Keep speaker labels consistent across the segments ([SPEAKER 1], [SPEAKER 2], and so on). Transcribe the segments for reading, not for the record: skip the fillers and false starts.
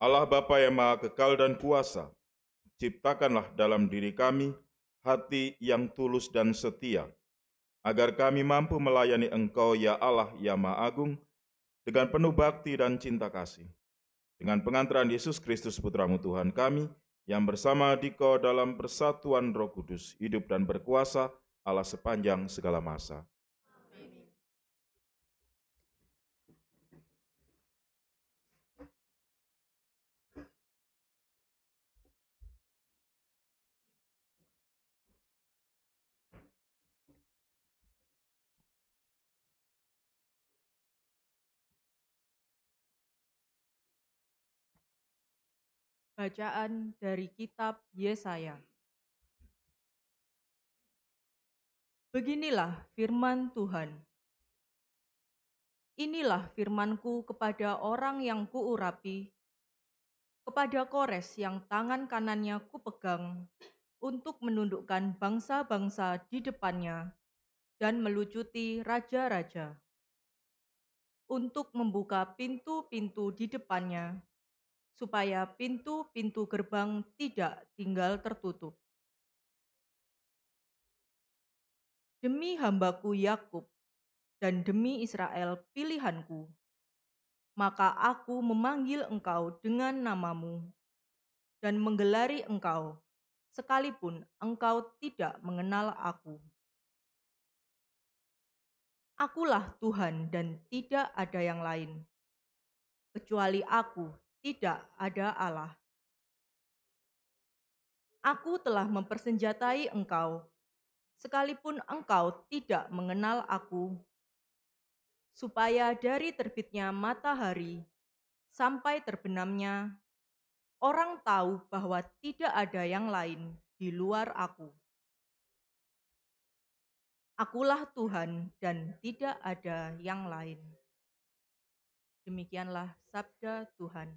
[SPEAKER 1] Allah Bapa yang Maha Kekal dan Kuasa, ciptakanlah dalam diri kami hati yang tulus dan setia, agar kami mampu melayani Engkau ya Allah yang Maha Agung, dengan penuh bakti dan cinta kasih. Dengan pengantaran Yesus Kristus Putra-Mu Tuhan kami, yang bersama Dikau dalam persatuan Roh Kudus, hidup dan berkuasa Allah sepanjang segala masa.
[SPEAKER 2] Bacaan dari kitab Yesaya. Beginilah firman Tuhan. Inilah firman-Ku kepada orang yang kuurapi, kepada Kores yang tangan kanannya kupegang, untuk menundukkan bangsa-bangsa di depannya dan melucuti raja-raja, untuk membuka pintu-pintu di depannya, supaya pintu-pintu gerbang tidak tinggal tertutup. Demi hambaku Yakub dan demi Israel pilihanku, maka aku memanggil engkau dengan namamu dan menggelari engkau, sekalipun engkau tidak mengenal aku. Akulah Tuhan dan tidak ada yang lain. Kecuali aku, tidak ada Allah. Aku telah mempersenjatai engkau, sekalipun engkau tidak mengenal aku, supaya dari terbitnya matahari sampai terbenamnya, orang tahu bahwa tidak ada yang lain di luar aku. Akulah Tuhan dan tidak ada yang lain. Demikianlah sabda Tuhan.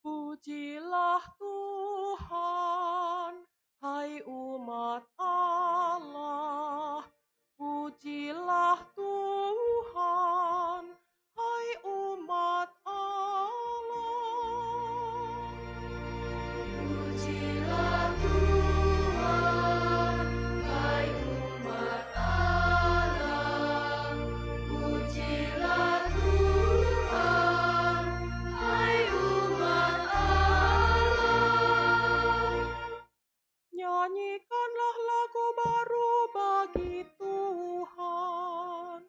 [SPEAKER 3] Pujilah Tuhan, hai umat Allah. Pujilah Tuhan, hai umat Allah.
[SPEAKER 4] Pujilah Tuhan, hai umat Allah. Pujilah Tuhan, hai umat Allah.
[SPEAKER 3] Nyanyikanlah lagu baru bagi Tuhan.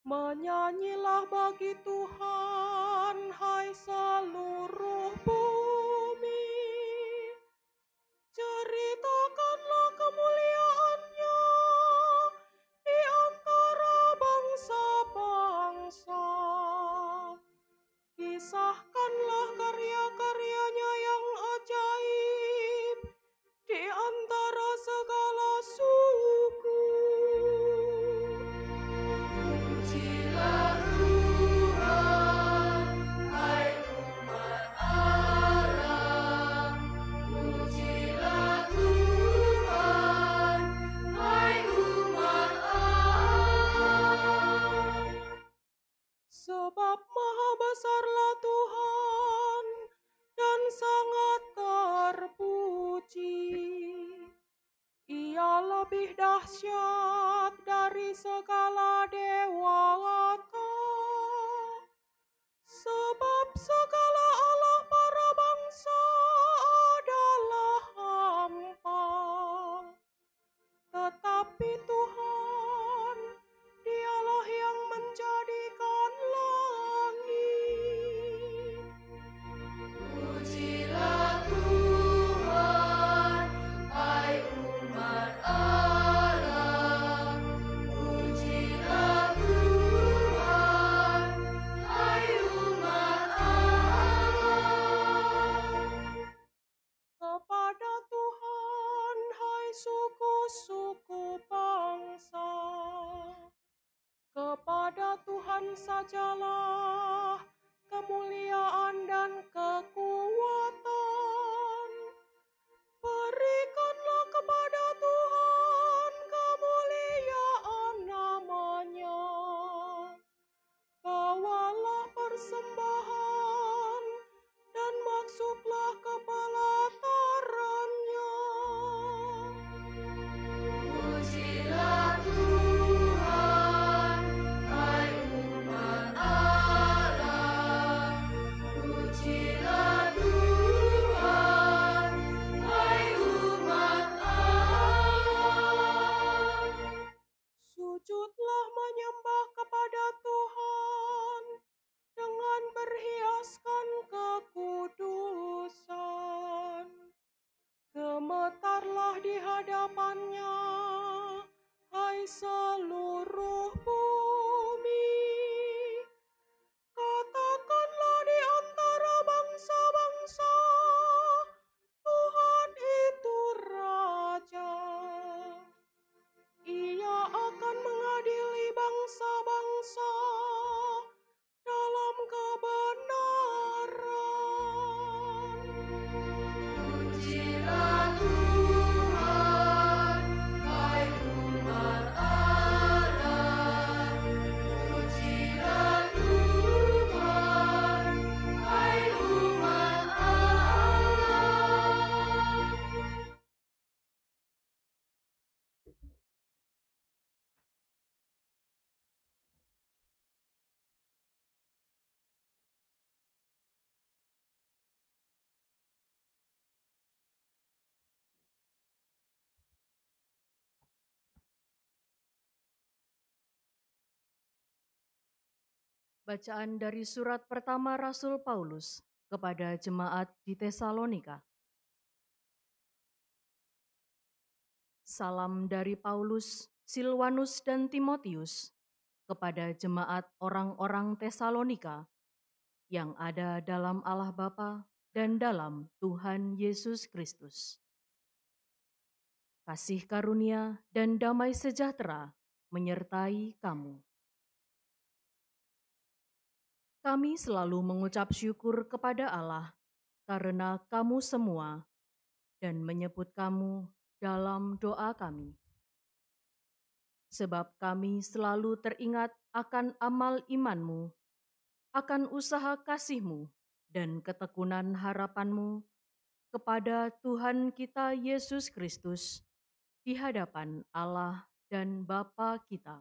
[SPEAKER 3] Menyanyilah bagi Tuhan, hai seluruh bumi. Ceritakanlah kemuliaan-Nya di antara bangsa-bangsa. Kisahkanlah karya-karyanya yang ajaib di antara segala suku.
[SPEAKER 4] Pujilah Tuhan, hai umat Allah. Pujilah Tuhan, hai umat Allah.
[SPEAKER 3] Sebab maha besarlah Tuhan dan sangat terpuji. Ia lebih dahsyat dari segala dewata. Sebab segala Allah para bangsa adalah hampa. Tetapi Tuhan, Dialah yang menjadikan langit.
[SPEAKER 4] Pujilah Tuhan, hai umat Allah. Pujilah
[SPEAKER 3] sajalah kemuliaan dan kekuatan. Berikanlah kepada Tuhan kemuliaan namanya. Bawalah persembahan dan maksudlah ke pelatarannya.
[SPEAKER 4] Pujilah Tuhan, hai umat Allah. Pujilah Tuhan, hai umat Allah.
[SPEAKER 3] Sujudlah menyembah kepada Tuhan dengan berhiaskan kekudusan. Gemetarlah di hadapannya, hai seluruh bumi. Katakanlah di antara bangsa-bangsa, Tuhan itu Raja. Ia akan mengadili bangsa-bangsa dalam kebenaran.
[SPEAKER 4] Pujilah Tuhan, hai umat Allah. Pujilah Tuhan, hai umat Allah.
[SPEAKER 5] Bacaan dari surat pertama Rasul Paulus kepada jemaat di Tesalonika. Salam dari Paulus, Silwanus, dan Timotius kepada jemaat orang-orang Tesalonika yang ada dalam Allah Bapa dan dalam Tuhan Yesus Kristus. Kasih karunia dan damai sejahtera menyertai kamu. Kami selalu mengucap syukur kepada Allah karena kamu semua dan menyebut kamu dalam doa kami. Sebab kami selalu teringat akan amal imanmu, akan usaha kasihmu dan ketekunan harapanmu kepada Tuhan kita Yesus Kristus di hadapan Allah dan Bapa kita.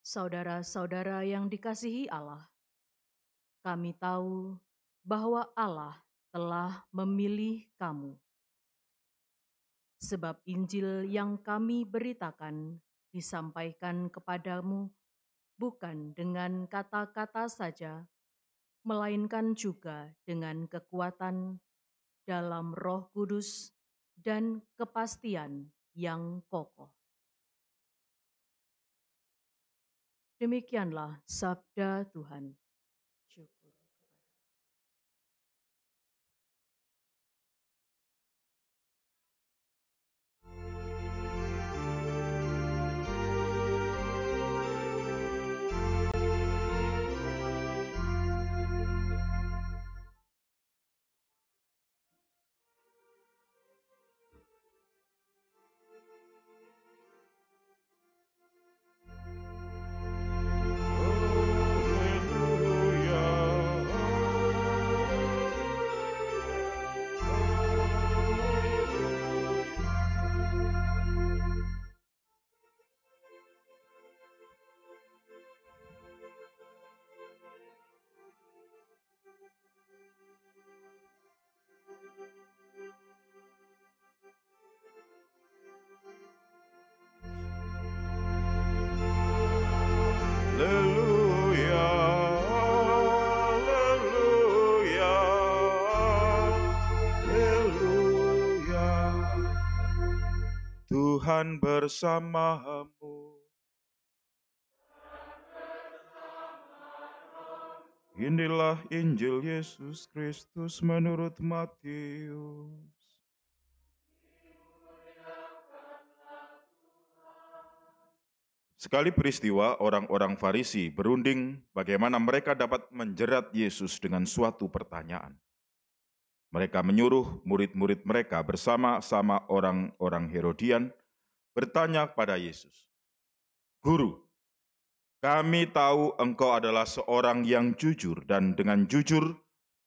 [SPEAKER 5] Saudara-saudara yang dikasihi Allah, kami tahu bahwa Allah telah memilih kamu. Sebab Injil yang kami beritakan disampaikan kepadamu bukan dengan kata-kata saja, melainkan juga dengan kekuatan dalam Roh Kudus dan kepastian yang kokoh. Demikianlah sabda Tuhan. Syukur.
[SPEAKER 1] Haleluya, haleluya, haleluya. Tuhan bersamamu. Inilah Injil Yesus Kristus menurut Matius. Sekali peristiwa, orang-orang Farisi berunding bagaimana mereka dapat menjerat Yesus dengan suatu pertanyaan. Mereka menyuruh murid-murid mereka bersama-sama orang-orang Herodian bertanya kepada Yesus, "Guru, kami tahu Engkau adalah seorang yang jujur dan dengan jujur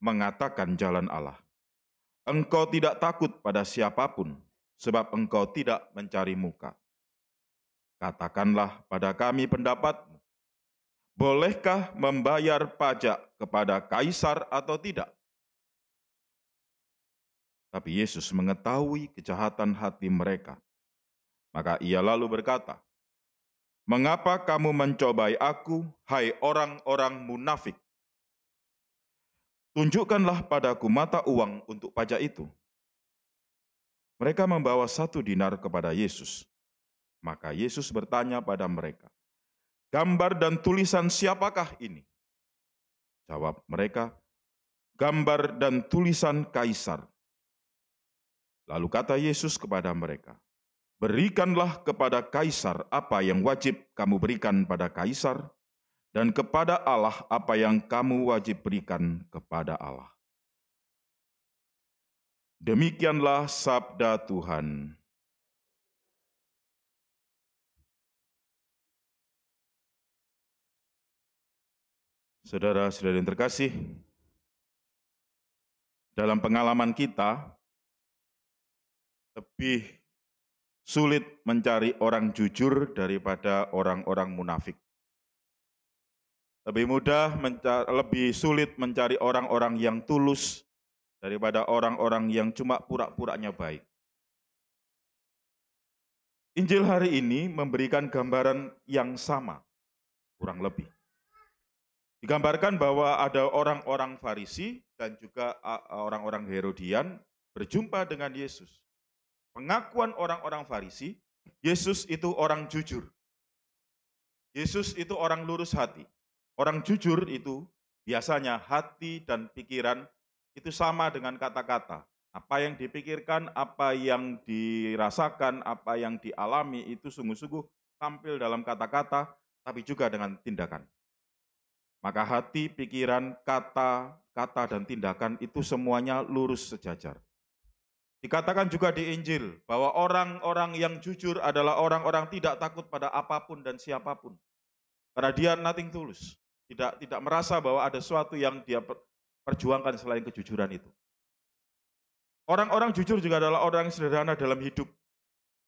[SPEAKER 1] mengatakan jalan Allah. Engkau tidak takut pada siapapun, sebab Engkau tidak mencari muka. Katakanlah pada kami pendapatmu, bolehkah membayar pajak kepada kaisar atau tidak?" Tapi Yesus mengetahui kejahatan hati mereka. Maka ia lalu berkata, "Mengapa kamu mencobai aku, hai orang-orang munafik? Tunjukkanlah padaku mata uang untuk pajak itu." Mereka membawa 1 dinar kepada Yesus. Maka Yesus bertanya pada mereka, "Gambar dan tulisan siapakah ini?" Jawab mereka, "Gambar dan tulisan Kaisar." Lalu kata Yesus kepada mereka, "Berikanlah kepada Kaisar apa yang wajib kamu berikan pada Kaisar, dan kepada Allah apa yang kamu wajib berikan kepada Allah." Demikianlah sabda Tuhan. Saudara-saudari yang terkasih, dalam pengalaman kita, lebih sulit mencari orang jujur daripada orang-orang munafik. Lebih sulit mencari orang-orang yang tulus daripada orang-orang yang cuma pura-puranya baik. Injil hari ini memberikan gambaran yang sama, kurang lebih. Digambarkan bahwa ada orang-orang Farisi dan juga orang-orang Herodian berjumpa dengan Yesus. Pengakuan orang-orang Farisi, Yesus itu orang jujur. Yesus itu orang lurus hati. Orang jujur itu biasanya hati dan pikiran itu sama dengan kata-kata. Apa yang dipikirkan, apa yang dirasakan, apa yang dialami itu sungguh-sungguh tampil dalam kata-kata, tapi juga dengan tindakan. Maka hati, pikiran, kata, dan tindakan itu semuanya lurus sejajar. Dikatakan juga di Injil bahwa orang-orang yang jujur adalah orang-orang tidak takut pada apapun dan siapapun. Karena dia nothing tulus. Tidak merasa bahwa ada sesuatu yang dia perjuangkan selain kejujuran itu. Orang-orang jujur juga adalah orang yang sederhana dalam hidup.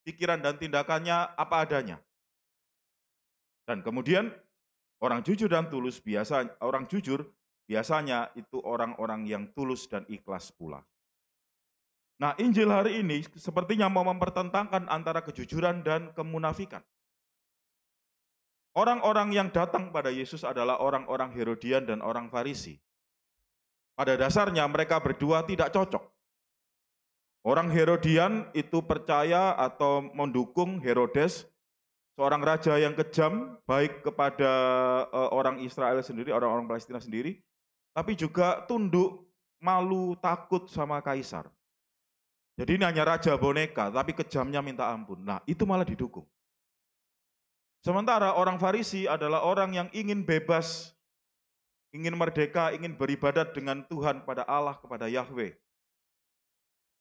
[SPEAKER 1] Pikiran dan tindakannya apa adanya. Dan kemudian orang jujur biasanya itu orang-orang yang tulus dan ikhlas pula. Nah, Injil hari ini sepertinya mau mempertentangkan antara kejujuran dan kemunafikan. Orang-orang yang datang pada Yesus adalah orang-orang Herodian dan orang Farisi. Pada dasarnya mereka berdua tidak cocok. Orang Herodian itu percaya atau mendukung Herodes, seorang raja yang kejam, baik kepada orang Israel sendiri, orang-orang Palestina sendiri, tapi juga tunduk, malu, takut sama kaisar. Jadi ini hanya raja boneka, tapi kejamnya minta ampun. Nah, itu malah didukung. Sementara orang Farisi adalah orang yang ingin bebas, ingin merdeka, ingin beribadat dengan Tuhan pada Allah, kepada Yahweh.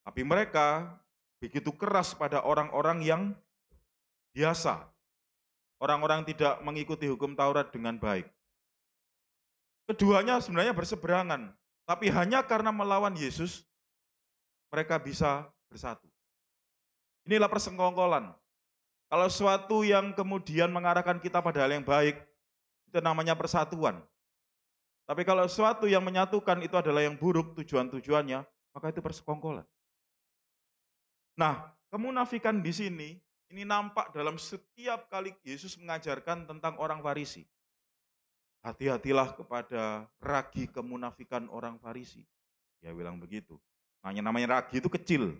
[SPEAKER 1] Tapi mereka begitu keras pada orang-orang yang biasa. Orang-orang tidak mengikuti hukum Taurat dengan baik. Keduanya sebenarnya berseberangan, tapi hanya karena melawan Yesus, mereka bisa bersatu. Inilah persekongkolan. Kalau sesuatu yang kemudian mengarahkan kita pada hal yang baik, itu namanya persatuan. Tapi kalau sesuatu yang menyatukan itu adalah yang buruk tujuan-tujuannya, maka itu persekongkolan. Nah, kemunafikan di sini, ini nampak dalam setiap kali Yesus mengajarkan tentang orang Farisi. Hati-hatilah kepada ragi kemunafikan orang Farisi. Dia bilang begitu. Namanya ragi itu kecil,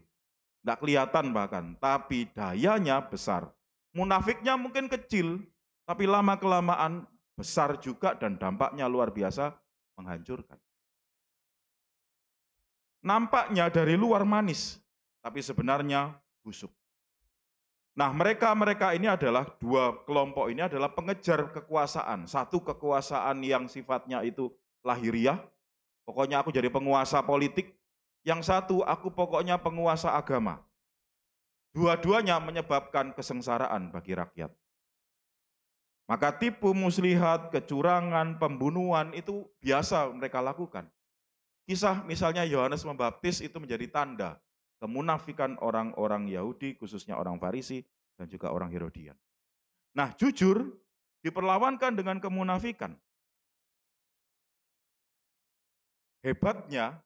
[SPEAKER 1] tidak kelihatan bahkan, tapi dayanya besar. Munafiknya mungkin kecil, tapi lama-kelamaan besar juga dan dampaknya luar biasa menghancurkan. Nampaknya dari luar manis, tapi sebenarnya busuk. Nah, mereka ini adalah dua kelompok ini adalah pengejar kekuasaan. Satu kekuasaan yang sifatnya itu lahiriah, pokoknya aku jadi penguasa politik. Yang satu, aku pokoknya penguasa agama. Dua-duanya menyebabkan kesengsaraan bagi rakyat. Maka tipu muslihat, kecurangan, pembunuhan itu biasa mereka lakukan. Kisah misalnya Yohanes Pembaptis itu menjadi tanda kemunafikan orang-orang Yahudi, khususnya orang Farisi dan juga orang Herodian. Nah, jujur diperlawankan dengan kemunafikan. Hebatnya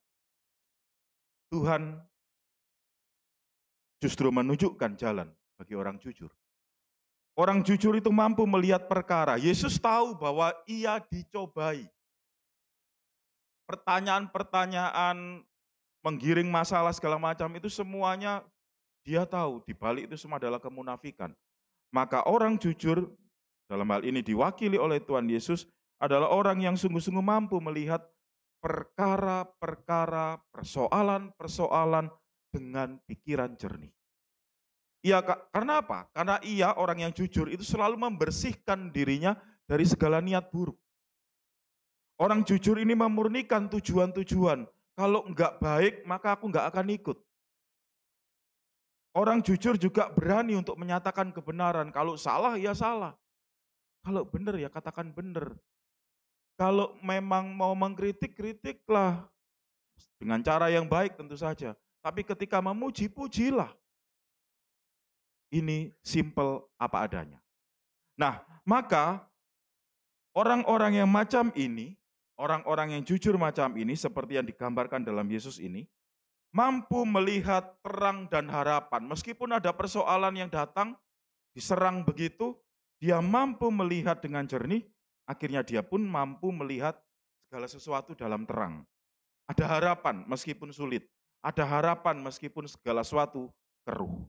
[SPEAKER 1] Tuhan justru menunjukkan jalan bagi orang jujur. Orang jujur itu mampu melihat perkara. Yesus tahu bahwa ia dicobai. Pertanyaan-pertanyaan, menggiring masalah segala macam itu semuanya dia tahu. Di balik itu semua adalah kemunafikan. Maka orang jujur, dalam hal ini diwakili oleh Tuhan Yesus, adalah orang yang sungguh-sungguh mampu melihat perkara-perkara, persoalan-persoalan dengan pikiran jernih. Iya, karena apa? Karena ia orang yang jujur itu selalu membersihkan dirinya dari segala niat buruk. Orang jujur ini memurnikan tujuan-tujuan. Kalau enggak baik, maka aku enggak akan ikut. Orang jujur juga berani untuk menyatakan kebenaran. Kalau salah, ya salah. Kalau benar, ya katakan benar. Kalau memang mau mengkritik, kritiklah. Dengan cara yang baik tentu saja. Tapi ketika memuji, pujilah. Ini simple apa adanya. Nah, maka orang-orang yang macam ini, orang-orang yang jujur macam ini, seperti yang digambarkan dalam Yesus ini, mampu melihat terang dan harapan. Meskipun ada persoalan yang datang, diserang begitu, dia mampu melihat dengan jernih, akhirnya dia pun mampu melihat segala sesuatu dalam terang. Ada harapan meskipun sulit, ada harapan meskipun segala sesuatu keruh.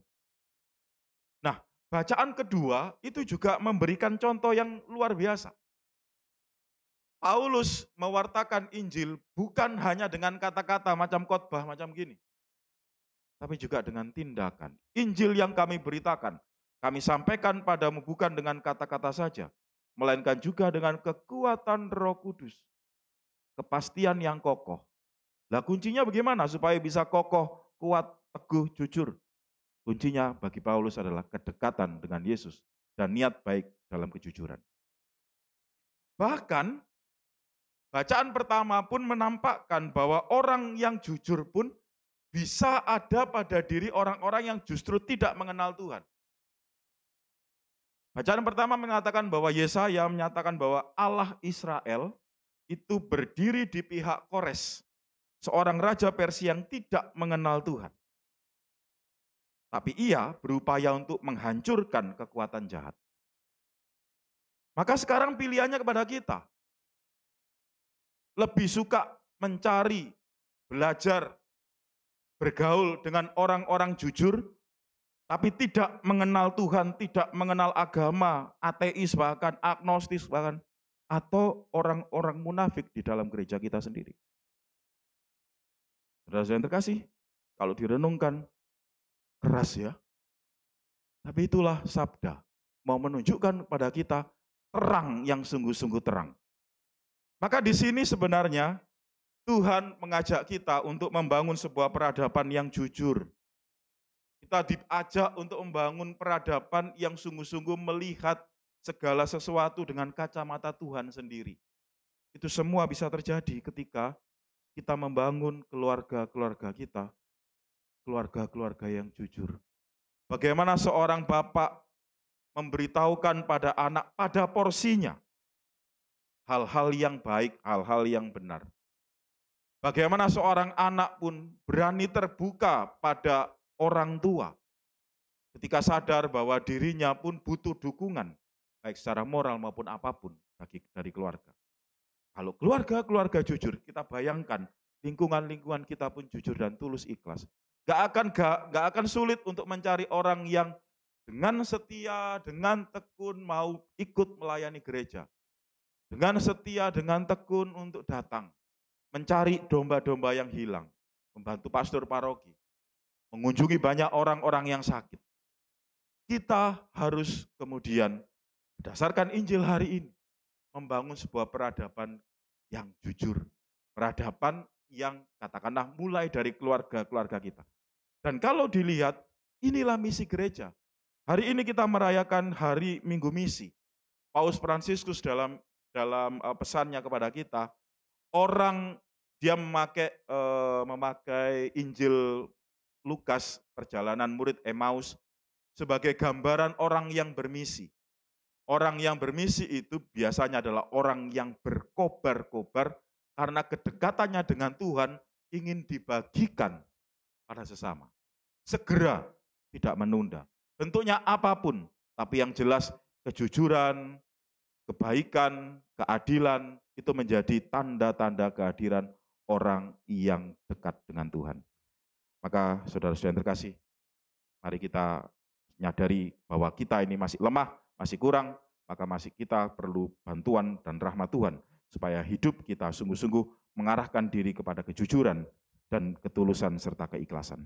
[SPEAKER 1] Nah, bacaan kedua itu juga memberikan contoh yang luar biasa. Paulus mewartakan Injil bukan hanya dengan kata-kata macam khotbah macam gini, tapi juga dengan tindakan. Injil yang kami beritakan, kami sampaikan padamu bukan dengan kata-kata saja, melainkan juga dengan kekuatan Roh Kudus, kepastian yang kokoh. Lah kuncinya bagaimana supaya bisa kokoh, kuat, teguh, jujur? Kuncinya bagi Paulus adalah kedekatan dengan Yesus dan niat baik dalam kejujuran. Bahkan bacaan pertama pun menampakkan bahwa orang yang jujur pun bisa ada pada diri orang-orang yang justru tidak mengenal Tuhan. Bacaan pertama mengatakan bahwa Yesaya menyatakan bahwa Allah Israel itu berdiri di pihak Kores, seorang raja Persia yang tidak mengenal Tuhan. Tapi ia berupaya untuk menghancurkan kekuatan jahat. Maka sekarang pilihannya kepada kita. Lebih suka mencari, belajar, bergaul dengan orang-orang jujur, tapi tidak mengenal Tuhan, tidak mengenal agama, ateis bahkan, agnostis bahkan, atau orang-orang munafik di dalam gereja kita sendiri. Saudara-saudara yang terkasih, kalau direnungkan, keras ya. Tapi itulah sabda, mau menunjukkan kepada kita terang yang sungguh-sungguh terang. Maka di sini sebenarnya Tuhan mengajak kita untuk membangun sebuah peradaban yang jujur. Kita diajak untuk membangun peradaban yang sungguh-sungguh melihat segala sesuatu dengan kacamata Tuhan sendiri. Itu semua bisa terjadi ketika kita membangun keluarga-keluarga kita, keluarga-keluarga yang jujur. Bagaimana seorang bapak memberitahukan pada anak pada porsinya hal-hal yang baik, hal-hal yang benar. Bagaimana seorang anak pun berani terbuka pada orang tua ketika sadar bahwa dirinya pun butuh dukungan, baik secara moral maupun apapun dari keluarga. Kalau keluarga-keluarga jujur, kita bayangkan lingkungan-lingkungan kita pun jujur dan tulus ikhlas. Gak akan sulit untuk mencari orang yang dengan setia, dengan tekun mau ikut melayani gereja. Dengan setia, dengan tekun untuk datang. Mencari domba-domba yang hilang. Membantu pastor paroki. Mengunjungi banyak orang-orang yang sakit. kita harus kemudian berdasarkan Injil hari ini membangun sebuah peradaban yang jujur, peradaban yang katakanlah mulai dari keluarga-keluarga kita. Dan kalau dilihat, inilah misi gereja. Hari ini kita merayakan hari Minggu Misi. Paus Fransiskus dalam pesannya kepada kita, orang dia memakai Injil Lukas, perjalanan murid Emmaus, sebagai gambaran orang yang bermisi. Orang yang bermisi itu biasanya adalah orang yang berkobar-kobar karena kedekatannya dengan Tuhan ingin dibagikan pada sesama. Segera, tidak menunda. Bentuknya apapun, tapi yang jelas kejujuran, kebaikan, keadilan, itu menjadi tanda-tanda kehadiran orang yang dekat dengan Tuhan. Maka saudara-saudara yang terkasih, mari kita menyadari bahwa kita ini masih lemah, masih kurang, maka masih kita perlu bantuan dan rahmat Tuhan, supaya hidup kita sungguh-sungguh mengarahkan diri kepada kejujuran dan ketulusan serta keikhlasan.